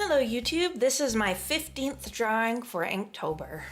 Hello YouTube, this is my 15th drawing for Inktober.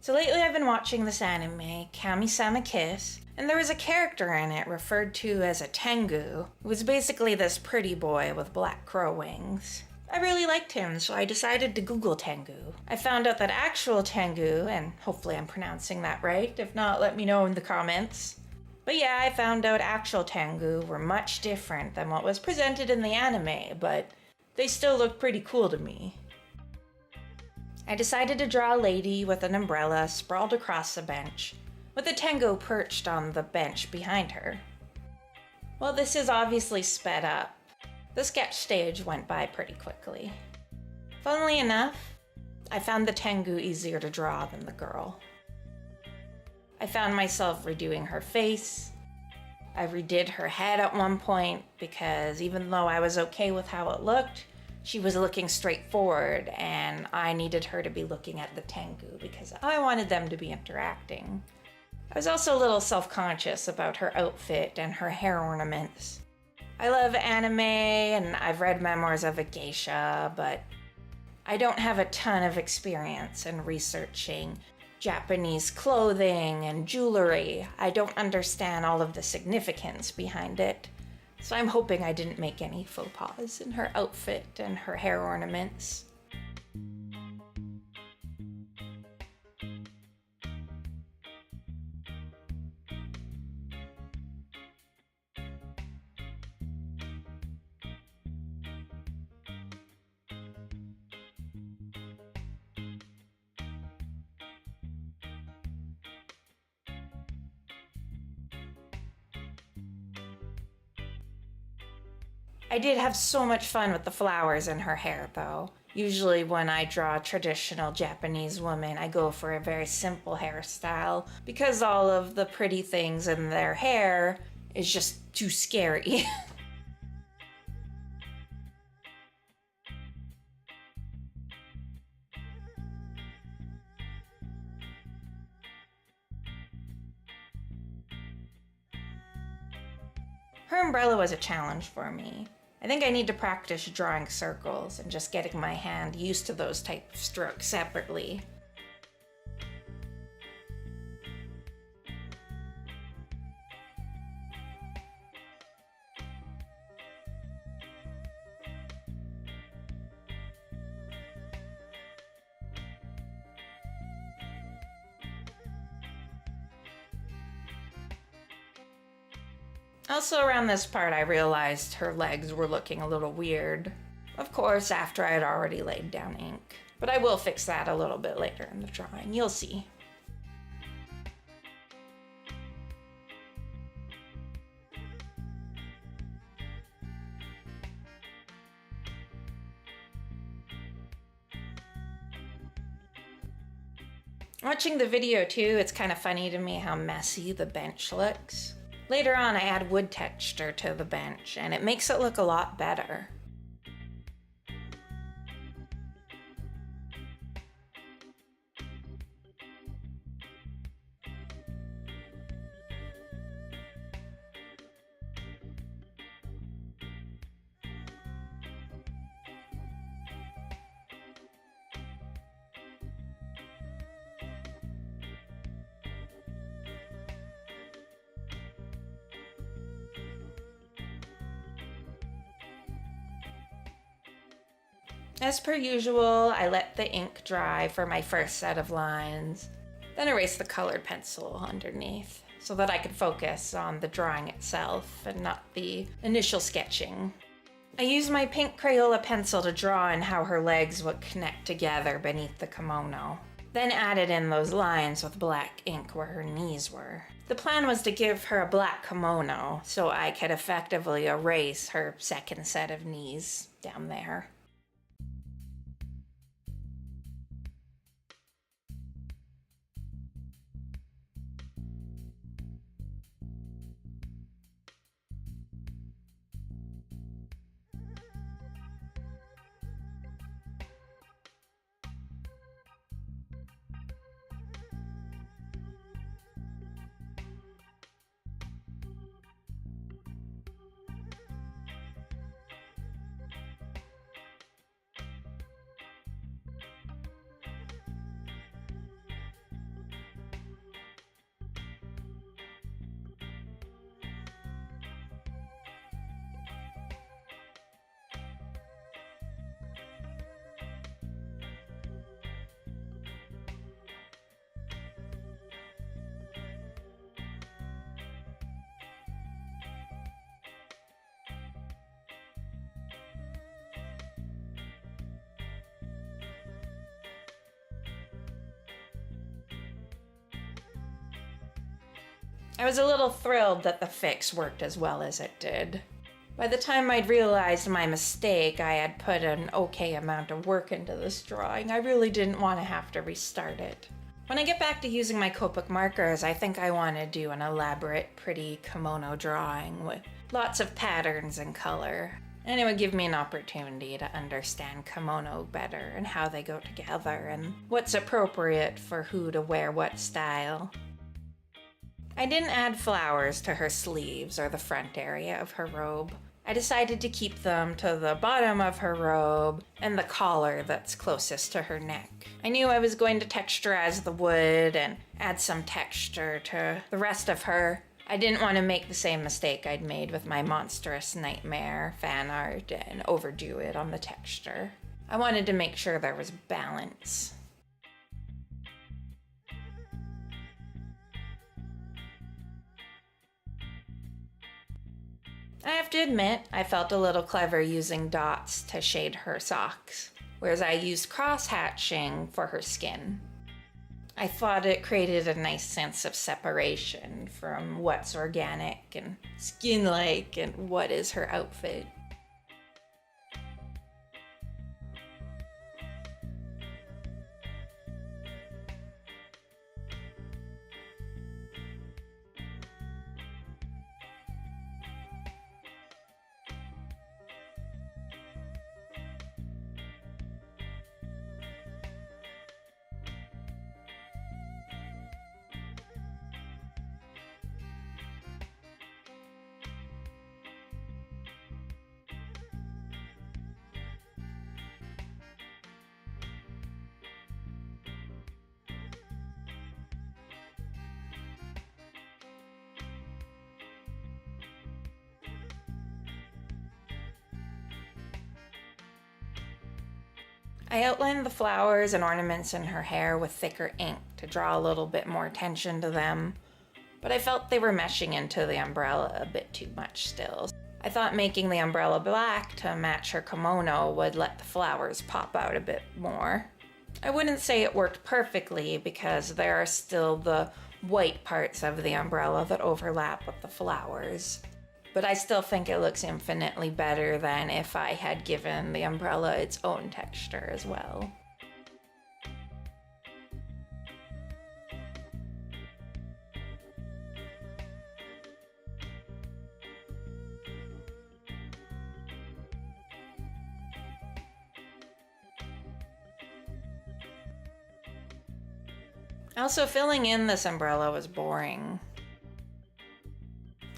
So lately I've been watching this anime, Kami-sama Kiss, and there was a character in it referred to as a Tengu, who was basically this pretty boy with black crow wings. I really liked him, so I decided to Google Tengu. I found out that actual Tengu, and hopefully I'm pronouncing that right, if not let me know in the comments. But yeah, I found out actual Tengu were much different than what was presented in the anime, but they still look pretty cool to me. I decided to draw a lady with an umbrella sprawled across a bench, with a Tengu perched on the bench behind her. Well, this is obviously sped up. The sketch stage went by pretty quickly. Funnily enough, I found the Tengu easier to draw than the girl. I found myself redoing her face. I redid her head at one point because even though I was okay with how it looked, she was looking straight forward and I needed her to be looking at the Tengu because I wanted them to be interacting. I was also a little self-conscious about her outfit and her hair ornaments. I love anime and I've read memoirs of a geisha, but I don't have a ton of experience in researching Japanese clothing and jewelry. I don't understand all of the significance behind it, so I'm hoping I didn't make any faux pas in her outfit and her hair ornaments. I did have so much fun with the flowers in her hair though. Usually when I draw a traditional Japanese woman, I go for a very simple hairstyle because all of the pretty things in their hair is just too scary. Her umbrella was a challenge for me. I think I need to practice drawing circles and just getting my hand used to those type of strokes separately. Also around this part I realized her legs were looking a little weird. Of course, after I had already laid down ink. But I will fix that a little bit later in the drawing, you'll see. Watching the video too, it's kind of funny to me how messy the bench looks. Later on, I add wood texture to the bench, and it makes it look a lot better. As per usual, I let the ink dry for my first set of lines, then erase the colored pencil underneath so that I could focus on the drawing itself and not the initial sketching. I used my pink Crayola pencil to draw in how her legs would connect together beneath the kimono, then added in those lines with black ink where her knees were. The plan was to give her a black kimono so I could effectively erase her second set of knees down there. I was a little thrilled that the fix worked as well as it did. By the time I'd realized my mistake, I had put an okay amount of work into this drawing. I really didn't want to have to restart it. When I get back to using my Copic markers, I think I want to do an elaborate, pretty kimono drawing with lots of patterns and color. And it would give me an opportunity to understand kimono better and how they go together and what's appropriate for who to wear what style. I didn't add flowers to her sleeves or the front area of her robe. I decided to keep them to the bottom of her robe and the collar that's closest to her neck. I knew I was going to texturize the wood and add some texture to the rest of her. I didn't want to make the same mistake I'd made with my Monstrous Nightmare fan art and overdo it on the texture. I wanted to make sure there was balance. I have to admit, I felt a little clever using dots to shade her socks, whereas I used cross-hatching for her skin. I thought it created a nice sense of separation from what's organic and skin-like and what is her outfit. I outlined the flowers and ornaments in her hair with thicker ink to draw a little bit more attention to them, but I felt they were meshing into the umbrella a bit too much still. I thought making the umbrella black to match her kimono would let the flowers pop out a bit more. I wouldn't say it worked perfectly because there are still the white parts of the umbrella that overlap with the flowers. But I still think it looks infinitely better than if I had given the umbrella its own texture as well. Also, filling in this umbrella was boring.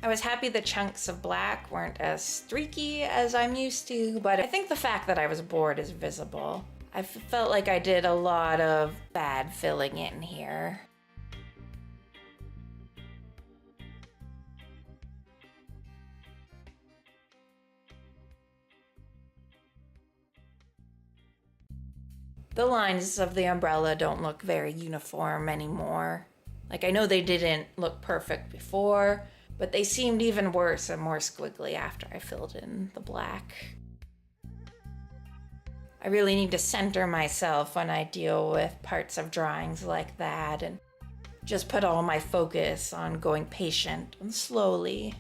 I was happy the chunks of black weren't as streaky as I'm used to, but I think the fact that I was bored is visible. I felt like I did a lot of bad filling in here. The lines of the umbrella don't look very uniform anymore. Like, I know they didn't look perfect before, but they seemed even worse and more squiggly after I filled in the black. I really need to center myself when I deal with parts of drawings like that and just put all my focus on going patient and slowly.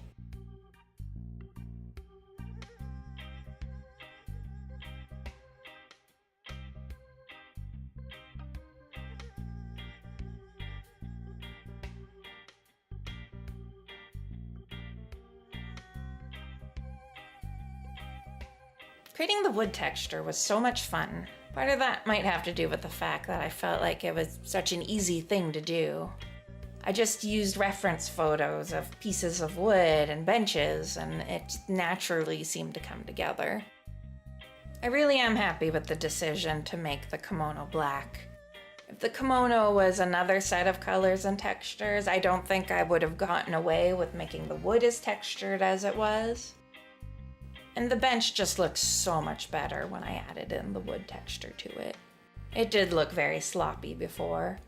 Creating the wood texture was so much fun. Part of that might have to do with the fact that I felt like it was such an easy thing to do. I just used reference photos of pieces of wood and benches, and it naturally seemed to come together. I really am happy with the decision to make the kimono black. If the kimono was another set of colors and textures, I don't think I would have gotten away with making the wood as textured as it was. And the bench just looks so much better when I added in the wood texture to it. It did look very sloppy before.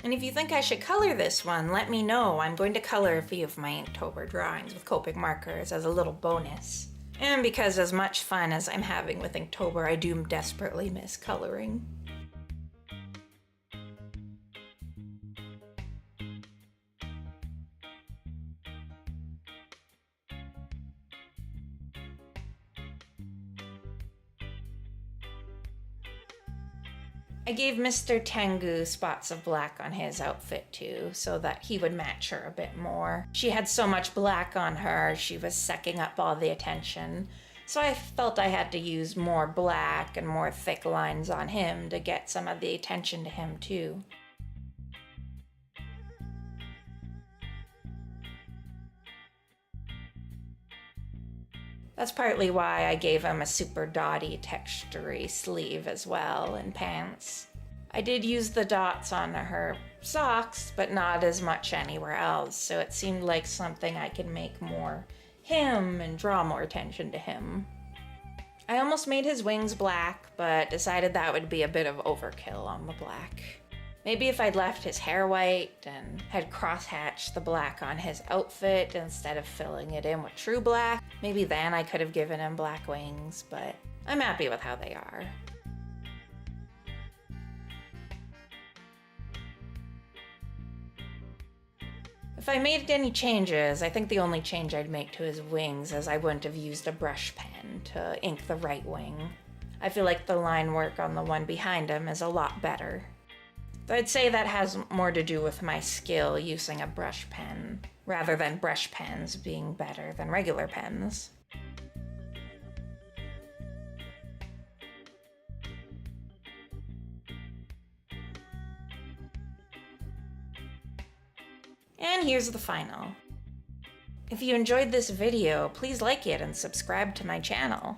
And if you think I should color this one, let me know. I'm going to color a few of my Inktober drawings with Copic markers as a little bonus. And because as much fun as I'm having with Inktober, I do desperately miss coloring. I gave Mr. Tengu spots of black on his outfit too, so that he would match her a bit more. She had so much black on her, she was sucking up all the attention. So I felt I had to use more black and more thick lines on him to get some of the attention to him too. That's partly why I gave him a super dotty, textury sleeve as well, and pants. I did use the dots on her socks, but not as much anywhere else, so it seemed like something I could make more him and draw more attention to him. I almost made his wings black, but decided that would be a bit of overkill on the black. Maybe if I'd left his hair white and had cross-hatched the black on his outfit instead of filling it in with true black, maybe then I could have given him black wings, but I'm happy with how they are. If I made any changes, I think the only change I'd make to his wings is I wouldn't have used a brush pen to ink the right wing. I feel like the line work on the one behind him is a lot better. I'd say that has more to do with my skill using a brush pen, rather than brush pens being better than regular pens. And here's the final. If you enjoyed this video, please like it and subscribe to my channel.